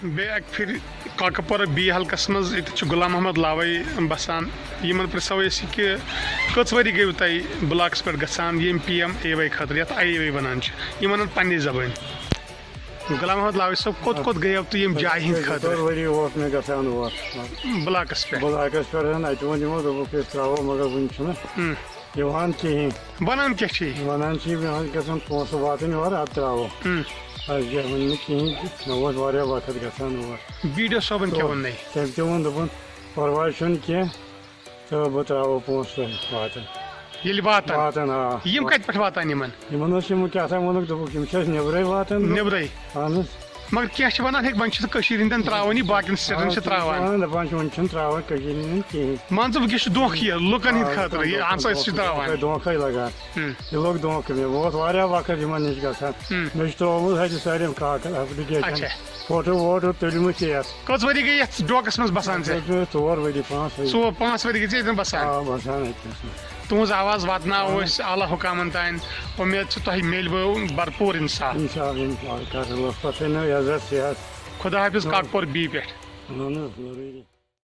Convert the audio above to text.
بیٚیہِ اَکہِ پھِرِ کاکپورہ بی حلقس منٛز ییٚتہِ چھُ غلام محمد لاوے بسان یِمن پرٛژھو أسۍ یہِ کہِ کٔژ ؤری گٔیوٕ تۄہہِ بلاکس پٮ۪ٹھ گژھان ییٚمہِ PMAY خٲطرٕ یتھ IAY ونان چھِ یِم ونان پننہِ زبٲنۍ غلام محمد لاوے صٲب کوٚت گٔیو تُہۍ ییٚمہِ جایہِ ہٕنٛدِ خٲطرٕ ؤری اوس مےٚ گژھان اور بلاکس پٮ۪ٹھ بلاکس پٮ۪ٹھ اَتہِ ووٚن یِمو دوٚپُکھ أسۍ ترٛاوو مگر وُنہِ چھُنہٕ یِوان کِہیٖنۍ ونان کیٛاہ چھِ ونان چھِ مےٚ حظ گژھن پونٛسہٕ واتٕنۍ یورٕ اَدٕ ترٛاوو اَسہِ گٔے وُنہِ نہٕ کِہیٖنۍ تہِ مےٚ اوس واریاہ وقت گژھان اور BDO صٲبن کیٛاہ ووٚننَے تٔمۍ تہِ ووٚن دوٚپُن پرواے چھُنہٕ کینٛہہ تہٕ بہٕ ترٛاوو پونٛسہٕ واتن ییٚلہِ واتان واتن آ یِم کتہِ پٮ۪ٹھ واتان یِمن اوس یِمو کیٛاہ تام ووٚنُکھ دوٚپُکھ یِم چھِ اَسہِ نیٚبرٕے واتان نیٚبرٕے اہن حظ مگر کیٚنٛہہ چھِ ونان ہے وۄنۍ چھِ کٔشیٖرِ ہٕنٛدٮ۪ن ترٛاوٲنی باقین سٹیٹن چھِ ترٛاوان دپان چھِ وۄنۍ چھِنہٕ ترٛاوان کٔشیٖرِ ہِنٛدٮ۪ن کِہیٖنۍ مان ژٕ وٕنکیٚس چھُ دھونٛکہٕ یہِ لُکن ہٕنٛدِ خٲطرٕ یہِ اَن سا أسۍ چھِ ترٛاوان دھونٛکھَے لگان یہِ لوٚگ دھونٛکہٕ مےٚ اوس واریاہ وقت یِمن نِش گژھان مےٚ چھُ ترٛوومُت اَتہِ سٲلِم کاکد ایپلِکیشن فوٹو ووٹو تُلمٕتۍ یتھ کٔژ ؤری گٔے یتھ ڈوکس منٛز بسان ژےٚ 4 ؤری 5 ؤری 5 ؤری گٔے ژےٚ ییٚتٮ۪ن بسان بسان اَتہِ تُہنٛز آواز واتناوو أسۍ اعلیٰ حُکامن تانۍ اُمید چھِ تۄہہِ میلوٕ بھرپوٗر انصاف اِنشاء اللہ کرو پتہٕ عزت صحت خدا حافظ کاکپور بی پٮ۪ٹھ اہن حظ ضروٗری